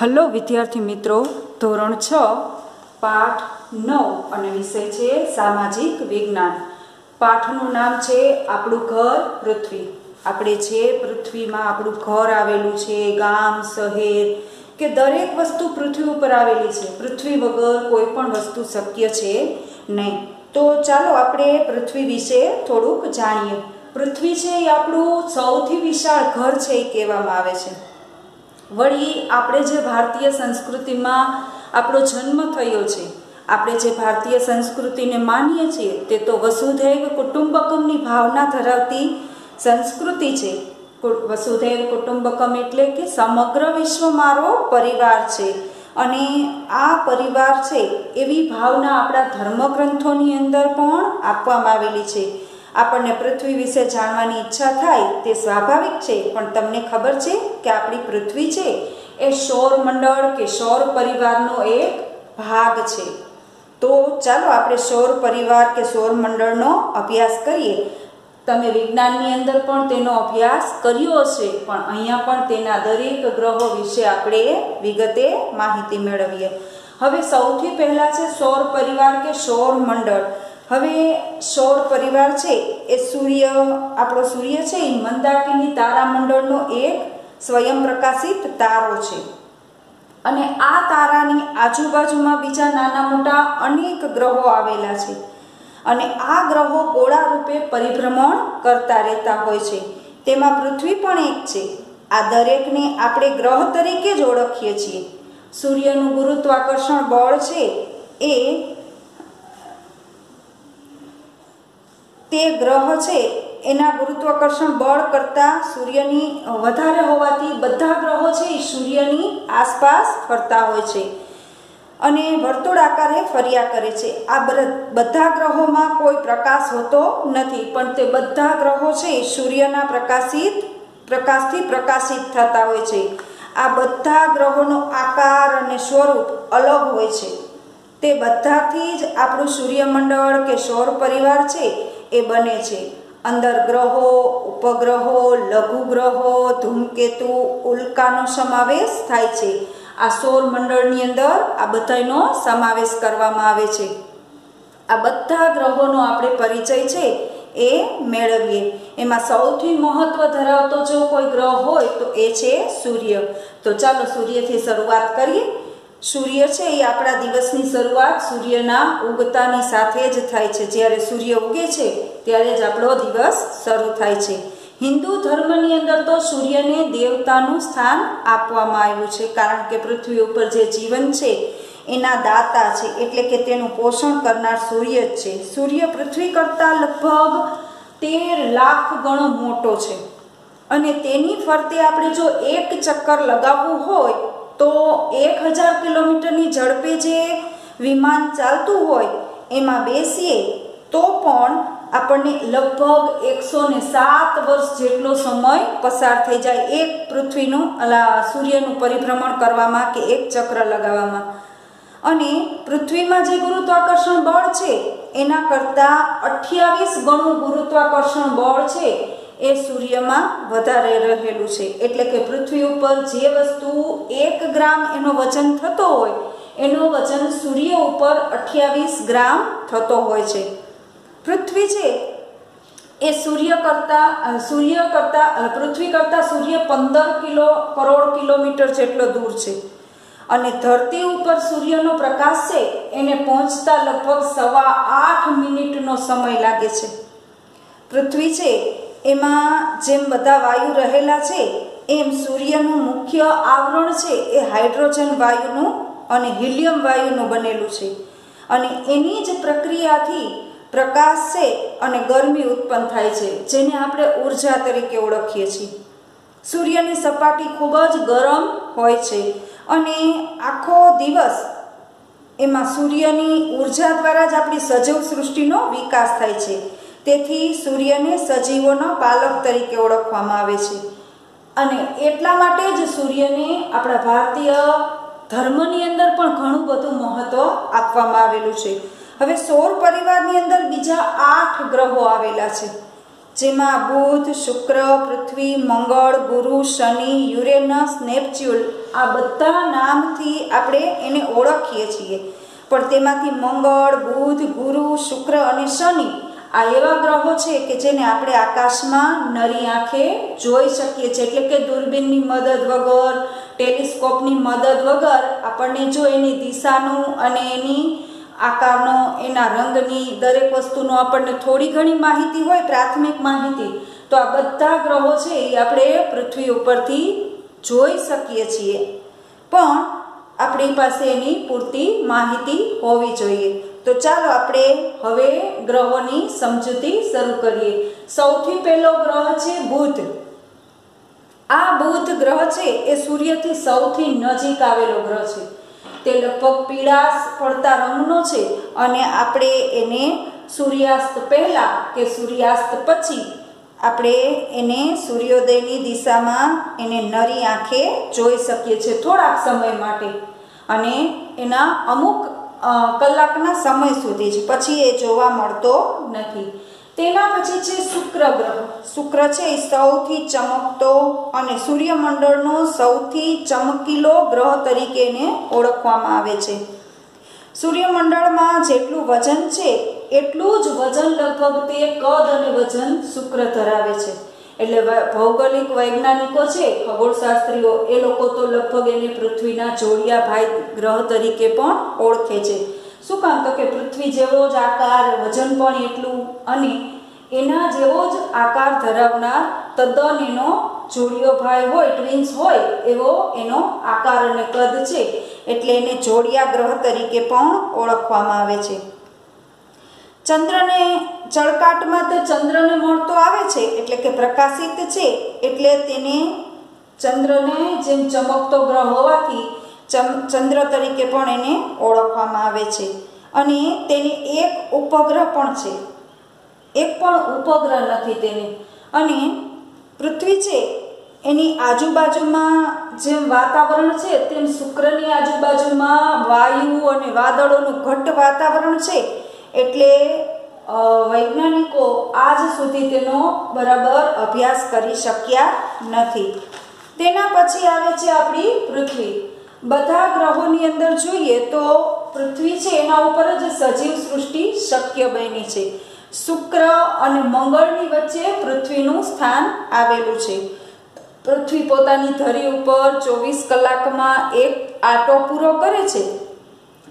Hello વિદ્યાર્થી મિત્રો, ધોરણ 6 પાઠ 9 અને વિષય છે સામાજિક વિજ્ઞાન। પાઠનું નામ છે આપણું ઘર પૃથ્વી। આપણે જે પૃથ્વીમાં આપણું ઘર આવેલું છે, ગામ, શહેર કે દરેક વસ્તુ પૃથ્વી ઉપર આવેલી છે। પૃથ્વી વગર કોઈ પણ વસ્તુ શક્ય છે નહીં। તો ચાલો આપણે પૃથ્વી વિશે થોડુંક જાણીએ। પૃથ્વી છે એ આપણું સૌથી વિશાળ ઘર છે એ કહેવામાં આવે છે। વળી આપણે જે ભારતીય સંસ્કૃતિમાં આપણો જન્મ થયો છે, આપણે જે ભારતીય સંસ્કૃતિને માનીએ છીએ તે તો વસુધૈવ કુટુંબકમની ભાવના ધરાવતી સંસ્કૃતિ છે। વસુધૈવ કુટુંબકમ એટલે કે સમગ્ર વિશ્વ મારો પરિવાર છે અને આ પરિવાર છે એવી ભાવના આપણા ધર્મગ્રંથોની અંદર પણ આપવામાં આવેલી છે। આપણને પૃથ્વી વિશે જાણવાની ઈચ્છા થાય તે સ્વાભાવિક છે, પણ તમને ખબર છે કે આપણી પૃથ્વી છે એ સૌરમંડળ કે સૌર પરિવારનો એક ભાગ છે। તો ચાલો આપણે સૌર પરિવાર કે સૌરમંડળનો અભ્યાસ કરીએ। તમે વિજ્ઞાનની અંદર પણ તેનો અભ્યાસ કર્યો હશે, પણ અહીંયા પણ તેના દરેક ગ્રહો વિશે આપણે વિગતે માહિતી મેળવીએ। હવે સૌથી પહેલાં છે સૌર પરિવાર કે સૌરમંડળ। હવે સૌર પરિવાર છે એ આપણો સૂર્ય છે એ મંદાકિની તારામંડળનો એક સ્વયં પ્રકાશિત તારો છે અને આ તારાની આજુબાજુમાં બીજા નાના મોટા અનેક ગ્રહો આવેલા છે અને આ ગ્રહો ગોળા રૂપે પરિભ્રમણ કરતા રહેતા હોય છે। તેમાં પૃથ્વી પણ એક છે। આ દરેકને આપણે ગ્રહ તરીકે જ ઓળખીએ છીએ। સૂર્યનું ગુરુત્વાકર્ષણ બળ છે એ તે ગ્રહ છે એના ગુરુત્વાકર્ષણ બળ કરતાં સૂર્યની વધારે હોવાથી બધા ગ્રહો છે એ સૂર્યની આસપાસ ફરતા હોય છે અને વર્તુળાકારે ફર્યા કરે છે। આ બધા ગ્રહોમાં કોઈ પ્રકાશ હોતો નથી, પણ તે બધા ગ્રહો છે એ સૂર્યના પ્રકાશથી પ્રકાશિત થતા હોય છે। આ બધા ગ્રહોનો આકાર અને સ્વરૂપ અલગ હોય છે। તે બધાથી જ આપણું સૂર્યમંડળ કે સૌર પરિવાર છે એ બને છે। અંદર ગ્રહો, ઉપગ્રહો, લઘુગ્રહો, ધૂમકેતુ, ઉલ્કાનો સમાવેશ થાય છે। આ સૌરમંડળની અંદર આ બધાનો સમાવેશ કરવામાં આવે છે। આ બધા ગ્રહોનો આપણે પરિચય છે એ મેળવીએ। એમાં સૌથી મહત્વ ધરાવતો જો કોઈ ગ્રહ હોય તો એ છે સૂર્ય। તો ચાલો સૂર્યથી શરૂઆત કરીએ। સૂર્ય છે એ આપણા દિવસની શરૂઆત સૂર્યના ઉગતાની સાથે જ થાય છે। જ્યારે સૂર્ય ઉગે છે ત્યારે જ આપણો દિવસ શરૂ થાય છે। હિન્દુ ધર્મની અંદર તો સૂર્યને દેવતાનું સ્થાન આપવામાં આવ્યું છે, કારણ કે પૃથ્વી ઉપર જે જીવન છે એના દાતા છે, એટલે કે તેનું પોષણ કરનાર સૂર્ય જ છે। સૂર્ય પૃથ્વી કરતાં લગભગ 13 લાખ ગણો મોટો છે અને તેની ફરતે આપણે જો એક ચક્કર લગાવવું હોય તો 1000 કિલોમીટરની ઝડપે જે વિમાન ચાલતું હોય એમાં બેસીએ તો પણ આપણને લગભગ 107 વર્ષ જેટલો સમય પસાર થઈ જાય એક સૂર્યનું પરિભ્રમણ કરવામાં કે એક ચક્ર લગાવવામાં। અને પૃથ્વીમાં જે ગુરુત્વાકર્ષણ બળ છે એના કરતાં 28 ગણું ગુરુત્વાકર્ષણ બળ છે એ સૂર્યમાં વધારે રહેલું છે। એટલે કે પૃથ્વી ઉપર જે વસ્તુ 1 ગ્રામ એનો વજન થતો હોય એનો વજન સૂર્ય ઉપર 28 ગ્રામ થતો હોય છે। પૃથ્વી છે એ પૃથ્વી કરતાં સૂર્ય 15 કરોડ કિલોમીટર જેટલો દૂર છે અને ધરતી ઉપર સૂર્યનો પ્રકાશ છે એને પહોંચતા લગભગ 8.25 મિનિટનો સમય લાગે છે। પૃથ્વી છે એમાં જેમ બધા વાયુ રહેલા છે એમ સૂર્યનું મુખ્ય આવરણ છે એ હાઇડ્રોજન વાયુનું અને હિલિયમ વાયુનું બનેલું છે અને એની જ પ્રક્રિયાથી પ્રકાશ છે અને ગરમી ઉત્પન્ન થાય છે, જેને આપણે ઉર્જા તરીકે ઓળખીએ છીએ। સૂર્યની સપાટી ખૂબ જ ગરમ હોય છે અને આખો દિવસ એમાં સૂર્યની ઉર્જા દ્વારા જ આપણી સજીવ સૃષ્ટિનો વિકાસ થાય છે। તેથી સૂર્યને સજીવોના પાલક તરીકે ઓળખવામાં આવે છે અને એટલા માટે જ સૂર્યને આપણા ભારતીય ધર્મની અંદર પણ ઘણું બધું મહત્વ આપવામાં આવેલું છે। હવે સૌર પરિવારની અંદર બીજા 8 ગ્રહો આવેલા છે। જેમાં બુધ, શુક્ર, પૃથ્વી, મંગળ, ગુરુ, શનિ, યુરેનસ, નેપચ્યુન આ બધા નામથી આપણે એને ઓળખીએ છીએ. પણ તેમાંથી મંગળ, બુધ, ગુરુ, શુક્ર અને શનિ આ એવા ગ્રહો છે કે જેને આપણે આકાશમાં નરી આંખે જોઈ શકીએ છીએ. એટલે કે દૂરબીનની મદદ વગર, ટેલિસ્કોપની મદદ વગર આપણને જો એની દિશાનું અને એની આકારનો, એના રંગની, દરેક વસ્તુનો આપણને થોડી ઘણી માહિતી હોય, પ્રાથમિક માહિતી, તો આ બધા ગ્રહો છે એ આપણે પૃથ્વી ઉપરથી જોઈ શકીએ છીએ. પણ આપણી પાસે એની પૂરતી માહિતી હોવી જોઈએ. તો ચાલો આપણે હવે ગ્રહોની સમજૂતી શરૂ કરીએ. સૌથી પહેલો ગ્રહ છે બુધ. આ બુધ ગ્રહ છે એ સૂર્યથી સૌથી નજીક આવેલો ગ્રહ છે. તે લગભગ પીળાશ પડતા રંગનો છે અને આપણે એને સૂર્યાસ્ત પહેલા કે સૂર્યાસ્ત પછી આપણે એને સૂર્યોદયની દિશામાં એને નરી આંખે જોઈ શકીએ છીએ થોડાક સમય માટે, અને એના અમુક કલાકના સમય સુધી જ, પછી એ જોવા મળતો નથી. તેના પછી છે શુક્ર ગ્રહ. શુક્ર છે એ સૌથી ચમકતો અને સૂર્યમંડળનો સૌથી ચમકીલો ગ્રહ તરીકે એને ઓળખવામાં આવે છે. સૂર્યમંડળમાં જેટલું વજન છે એટલું જ વજન લગભગ તે કદ અને વજન શુક્ર ધરાવે છે. એટલે ભૌગોલિક વૈજ્ઞાનિકો છે, ખગોળશાસ્ત્રીઓ, એ લોકો તો લગભગ એને પૃથ્વીના જોડિયા ભાઈ ગ્રહ તરીકે પણ ઓળખે છે. શું કામ? તો કે પૃથ્વી જેવો જ આકાર, વજન પણ એટલું, અને એના જેવો જ આકાર ધરાવનાર તદ્દન એનો જોડિયો ભાઈ હોય, ટ્વિન્સ હોય એવો એનો આકાર અને કદ છે. એટલે એને જોડિયા ગ્રહ તરીકે પણ ઓળખવામાં આવે છે. ચંદ્રને ચળકાટમાં તે ચંદ્રને મળતો આવે છે, એટલે કે પ્રકાશિત છે, એટલે તેને ચંદ્રને જેમ ચમકતો ગ્રહ હોવાથી ચંદ્ર તરીકે પણ એને ઓળખવામાં આવે છે. અને તેને એક ઉપગ્રહ પણ છે. એક પણ ઉપગ્રહ નથી તેને. અને પૃથ્વી છે એની આજુબાજુમાં જેમ વાતાવરણ છે તેમ શુક્રની આજુબાજુમાં વાયુ અને વાદળોનું ઘટ્ટ વાતાવરણ છે. એટલે વૈજ્ઞાનિકો આજ સુધી તેનો બરાબર અભ્યાસ કરી શક્યા નથી. તેના પછી આવે છે આપણી પૃથ્વી. બધા ગ્રહોની અંદર જોઈએ તો પૃથ્વી છે એના ઉપર જ સજીવ સૃષ્ટિ શક્ય બની છે. શુક્ર અને મંગળની વચ્ચે પૃથ્વીનું સ્થાન આવેલું છે. પૃથ્વી પોતાની ધરી ઉપર 24 કલાકમાં એક આંટો પૂરો કરે છે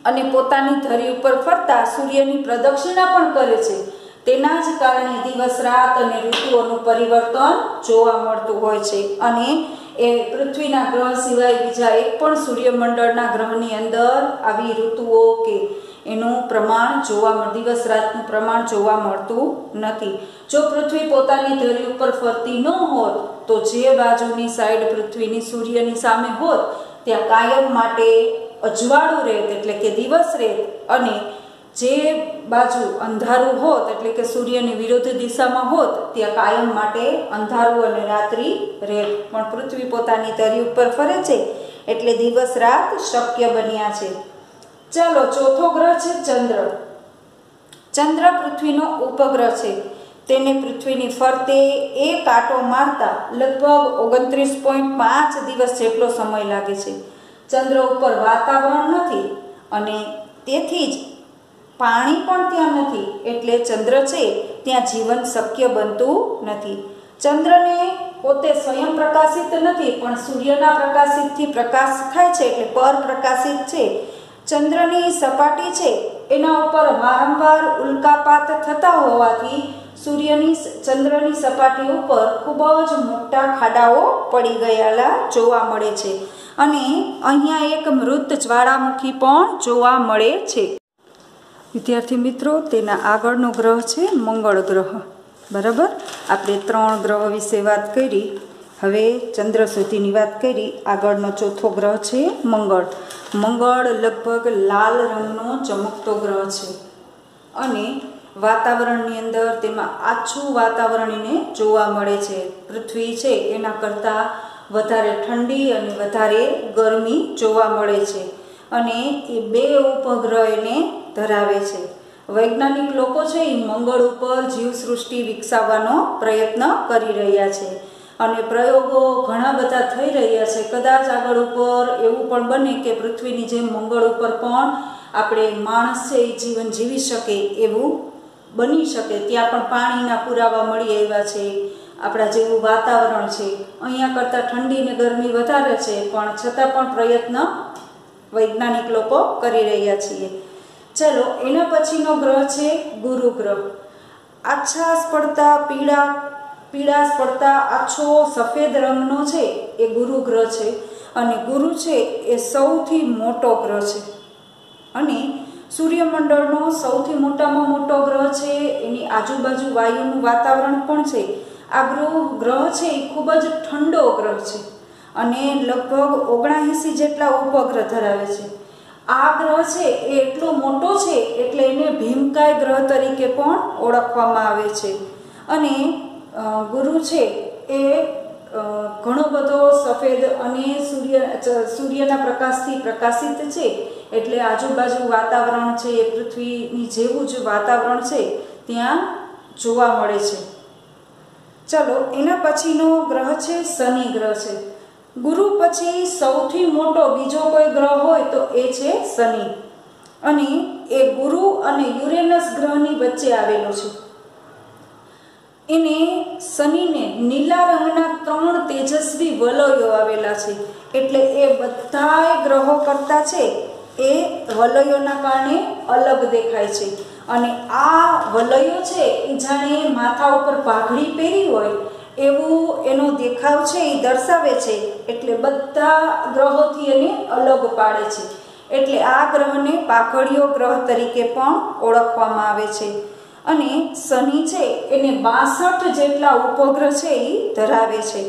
અને પોતાની ધરી ઉપર ફરતા સૂર્યની પ્રદક્ષિણા પણ કરે છે. તેના જ કારણે દિવસ રાત અને ઋતુઓનું પરિવર્તન જોવા મળતું હોય છે. અને એ પૃથ્વીના ગ્રહ સિવાય બીજા એક પણ સૂર્યમંડળના ગ્રહની અંદર આવી ઋતુઓ કે એનું પ્રમાણ દિવસ રાતનું પ્રમાણ જોવા મળતું નથી. જો પૃથ્વી પોતાની ધરી ઉપર ફરતી ન હોત તો જે બાજુની સાઈડ પૃથ્વીની સૂર્યની સામે હોત ત્યાં કાયમ માટે અજવાળું રહેત, એટલે કે દિવસ રહેત, અને જે બાજુ અંધારું હોત એટલે કે સૂર્યની વિરુદ્ધ દિશામાં હોત ત્યાં કાયમ માટે અંધારું અને રાત્રિ રહેત. પણ પૃથ્વી પોતાની ધરી ઉપર ફરે છે એટલે દિવસ રાત શક્ય બન્યા છે. ચાલો, ચોથો ગ્રહ છે ચંદ્ર. ચંદ્ર પૃથ્વીનો ઉપગ્રહ છે. તેને પૃથ્વીની ફરતે એક આંટો મારતા લગભગ 29.5 દિવસ જેટલો સમય લાગે છે. ચંદ્ર ઉપર વાતાવરણ નથી અને તેથી જ પાણી પણ ત્યાં નથી, એટલે ચંદ્ર છે ત્યાં જીવન શક્ય બનતું નથી. ચંદ્રને પોતે સ્વયં પ્રકાશિત નથી, પણ સૂર્યના પ્રકાશિતથી પ્રકાશ થાય છે એટલે પરપ્રકાશિત છે. ચંદ્રની સપાટી છે એના ઉપર વારંવાર ઉલ્કાપાત થતા હોવાથી ચંદ્રની સપાટી ઉપર ખૂબ જ મોટા ખાડાઓ પડી ગયેલા જોવા મળે છે. અને અહીંયા એક મૃત જ્વાળામુખી પણ જોવા મળે છે. વિદ્યાર્થી મિત્રો, તેના આગળનો ગ્રહ છે મંગળ ગ્રહ. બરાબર, આપણે 3 ગ્રહ વિશે વાત કરી. હવે ચંદ્ર સુધીની વાત કરી. આગળનો ચોથો ગ્રહ છે મંગળ. મંગળ લગભગ લાલ રંગનો ચમકતો ગ્રહ છે અને વાતાવરણની અંદર તેમાં આછું વાતાવરણ એને જોવા મળે છે. પૃથ્વી છે એના કરતાં વધારે ઠંડી અને વધારે ગરમી જોવા મળે છે. અને એ 2 ઉપગ્રહ એને ધરાવે છે. વૈજ્ઞાનિક લોકો છે એ મંગળ ઉપર જીવસૃષ્ટિ વિકસાવવાનો પ્રયત્ન કરી રહ્યા છે અને પ્રયોગો ઘણા બધા થઈ રહ્યા છે. કદાચ આગળ ઉપર એવું પણ બને કે પૃથ્વીની જેમ મંગળ ઉપર પણ આપણે માણસ છે એ જીવન જીવી શકે એવું બની શકે. ત્યાં પણ પાણીના પુરાવા મળી આવ્યા છે. આપણા જેવું વાતાવરણ છે, અહીંયા કરતાં ઠંડી ને ગરમી વધારે છે, પણ છતાં પણ પ્રયત્ન વૈજ્ઞાનિક લોકો કરી રહ્યા છીએ. ચલો, એના પછીનો ગ્રહ છે ગુરુ ગ્રહ. આછાશ પડતા પીળાશ પડતા આછો સફેદ રંગનો છે એ ગુરુ ગ્રહ છે. અને ગુરુ છે એ સૌથી મોટો ગ્રહ છે અને સૂર્યમંડળનો સૌથી મોટામાં મોટો ગ્રહ છે. એની આજુબાજુ વાયુનું વાતાવરણ પણ છે. આ ગ્રહ છે એ ખૂબ જ ઠંડો ગ્રહ છે અને લગભગ 79 જેટલા ઉપગ્રહ ધરાવે છે. આ ગ્રહ છે એ એટલો મોટો છે એટલે એને ભીમકાય ગ્રહ તરીકે પણ ઓળખવામાં આવે છે. અને ગુરુ છે એ ઘણો બધો સફેદ અને સૂર્યના પ્રકાશથી પ્રકાશિત છે એટલે આજુબાજુ વાતાવરણ છે એ પૃથ્વીની જેવું જ વાતાવરણ છે ત્યાં જોવા મળે છે. ચલો, એના પછીનો ગ્રહ છે શનિ ગ્રહ છે. ગુરુ પછી સૌથી મોટો બીજો કોઈ ગ્રહ હોય તો એ છે શનિ અને એ ગુરુ અને યુરેનસ ગ્રહની વચ્ચે આવેલો છે. એને શનિને નીલા રંગના 3 તેજસ્વી વલયો આવેલા છે એટલે એ બધા ગ્રહો કરતાં છે એ વલયોના કારણે અલગ દેખાય છે. અને આ વલયો છે એ જાણે માથા ઉપર પાઘડી પહેરી હોય એવું એનો દેખાવ છે એ દર્શાવે છે એટલે બધા ગ્રહોથી એને અલગ પાડે છે. એટલે આ ગ્રહને પાઘડીયો ગ્રહ તરીકે પણ ઓળખવામાં આવે છે. અને શનિ છે એને 62 જેટલા ઉપગ્રહ છે એ ધરાવે છે.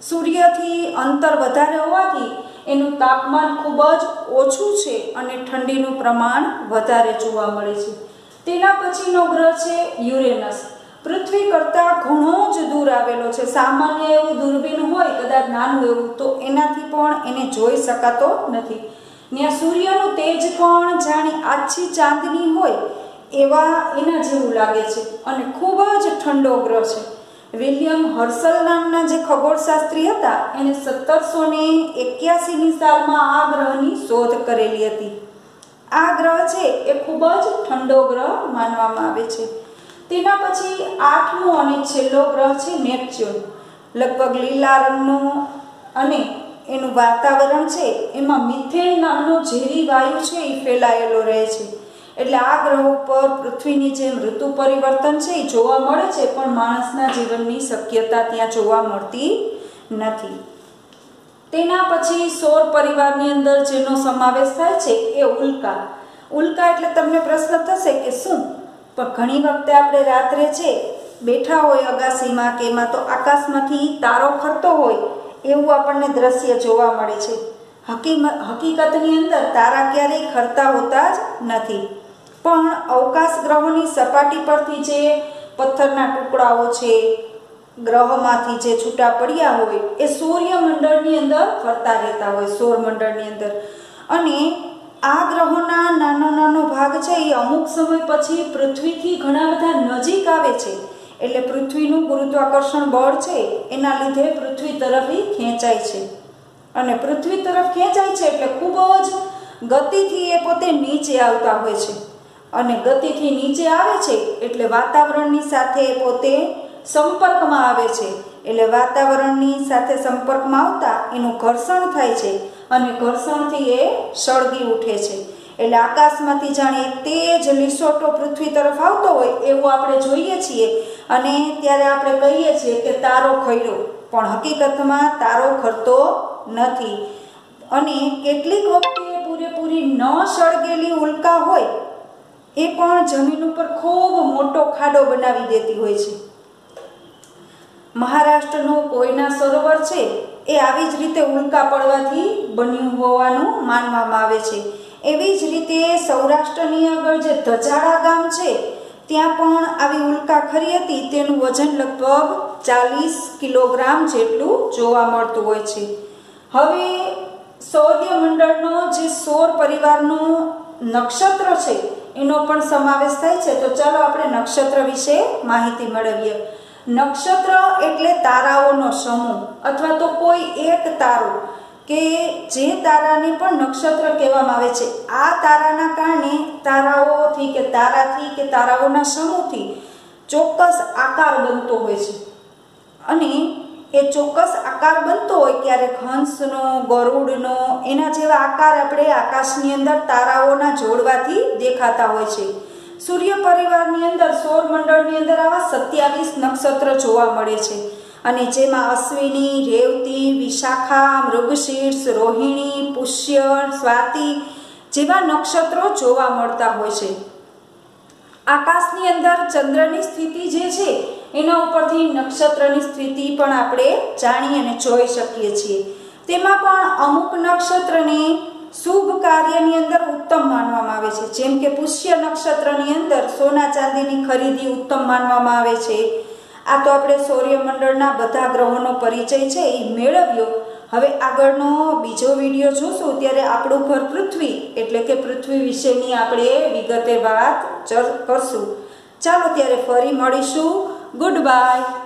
સૂર્યથી અંતર વધારે હોવાથી એનું તાપમાન ખૂબ જ ઓછું છે અને ઠંડીનું પ્રમાણ વધારે જોવા મળે છે. તેના પછીનો ગ્રહ છે યુરેનસ. પૃથ્વી કરતાં ઘણો જ દૂર આવેલો છે. સામાન્ય એવું દૂરબીન હોય કદાચ નાનું એવું તો એનાથી પણ એને જોઈ શકાતો નથી. ત્યાં સૂર્યનું તેજ પણ જાણે આછી ચાંદની હોય એવા એના જેવું લાગે છે અને ખૂબ જ ઠંડો ગ્રહ છે. વિલિયમ હર્શલ નામના જે ખગોળશાસ્ત્રી હતા એને 1781ની સાલમાં આ ગ્રહની શોધ કરેલી હતી. આ ગ્રહ છે એ ખૂબ જ ઠંડો ગ્રહ માનવામાં આવે છે. તેના પછી 8મો અને છેલ્લો ગ્રહ છે નેપચ્યુન. લગભગ લીલા રંગનો અને એનું વાતાવરણ છે એમાં મિથેન નામનો ઝેરી વાયુ છે એ ફેલાયેલો રહે છે. એટલે આ ગ્રહ ઉપર પૃથ્વીની જેમ ઋતુ પરિવર્તન છે એ જોવા મળે છે પણ માણસના જીવનની શક્યતા ત્યાં જોવા મળતી નથી. તેના પછી સૌર પરિવારની અંદર જેનો સમાવેશ થાય છે એ ઉલ્કા. ઉલ્કા એટલે તમને પ્રશ્ન થશે કે શું? પણ ઘણી વખતે આપણે રાત્રે છે બેઠા હોય અગાસીમાં કે એમાં તો આકાશમાંથી તારો ખરતો હોય એવું આપણને દ્રશ્ય જોવા મળે છે. હકીકતની અંદર તારા ક્યારેય ખરતા હોતા જ નથી. પણ અવકાશ ગ્રહોની સપાટી પરથી જે પથ્થરના ટુકડાઓ છે ગ્રહોમાંથી જે છૂટા પડ્યા હોય એ સૂર્યમંડળની અંદર ફરતા રહેતા હોય સૌરમંડળની અંદર. અને આ ગ્રહોના નાનો ભાગ છે એ અમુક સમય પછી પૃથ્વીથી ઘણા બધા નજીક આવે છે એટલે પૃથ્વીનું ગુરુત્વાકર્ષણ બળ છે એના લીધે પૃથ્વી તરફ ખેંચાય છે. અને પૃથ્વી તરફ ખેંચાય છે એટલે ખૂબ જ ગતિથી એ પોતે નીચે આવતા હોય છે. અને ગતિથી નીચે આવે છે એટલે વાતાવરણની સાથે પોતે સંપર્કમાં આવે છે. એટલે વાતાવરણની સાથે સંપર્કમાં આવતા એનું ઘર્ષણ થાય છે અને ઘર્ષણથી એ સળગી ઉઠે છે. એટલે આકાશમાંથી જાણે તેજ લીસોટો પૃથ્વી તરફ આવતો હોય એવું આપણે જોઈએ છીએ અને ત્યારે આપણે કહીએ છીએ કે તારો ખર્યો, પણ હકીકતમાં તારો ખરતો નથી. અને કેટલીક વખતે પૂરેપૂરી ન સળગેલી ઉલ્કા હોય એ પણ જમીન ઉપર ખૂબ મોટો ખાડો બનાવી દેતી હોય છે. મહારાષ્ટ્રનું કોયના સરોવર છે એ આવી જ રીતે ઉલ્કા પડવાથી બન્યું હોવાનું માનવામાં આવે છે. એવી જ રીતે સૌરાષ્ટ્રની આગળ જે ધજાડા ગામ છે ત્યાં પણ આવી ઉલ્કા ખરી હતી. તેનું વજન લગભગ 40 કિલોગ્રામ જેટલું જોવા મળતું હોય છે. હવે સૌરમંડળનો જે સૌર પરિવારનો નક્ષત્ર છે એનો પણ સમાવેશ થાય છે. તો ચાલો આપણે નક્ષત્ર વિશે માહિતી મેળવીએ. નક્ષત્ર એટલે તારાઓનો સમૂહ અથવા તો કોઈ એક તારો કે જે તારાને પણ નક્ષત્ર કહેવામાં આવે છે. આ તારાના કારણે તારાઓથી કે તારાઓના સમૂહથી ચોક્કસ આકાર બનતો હોય છે અને એ ચોક્કસ આકાર બનતો હોય ક્યારેક હંસનો, ગરુડનો, એના જેવા આકાર આપણે આકાશની અંદર તારાઓના જોડવાથી દેખાતા હોય છે. સૂર્ય પરિવારની અંદર સૌરમંડળની અંદર આવા 27 નક્ષત્ર જોવા મળે છે અને જેમાં અશ્વિની, રેવતી, વિશાખા, મૃગશીર્ષ, રોહિણી, પુષ્ય, સ્વાતિ જેવા નક્ષત્રો જોવા મળતા હોય છે. આકાશની અંદર ચંદ્રની સ્થિતિ જે છે એના ઉપરથી નક્ષત્રની સ્થિતિ પણ આપણે જાણી અને જોઈ શકીએ છીએ. તેમાં પણ અમુક નક્ષત્રને શુભ કાર્યની અંદર ઉત્તમ માનવામાં આવે છે. જેમ કે પુષ્ય નક્ષત્રની અંદર સોના ચાંદીની ખરીદી ઉત્તમ માનવામાં આવે છે. આ તો આપણે સૌરમંડળના બધા ગ્રહોનો પરિચય છે એ મેળવ્યો. હવે આગળનો બીજો વિડીયો જોશું ત્યારે આપણું ઘર પૃથ્વી એટલે કે પૃથ્વી વિશેની આપણે વિગતે વાત કરશું. ચાલો ત્યારે ફરી મળીશું. Good bye.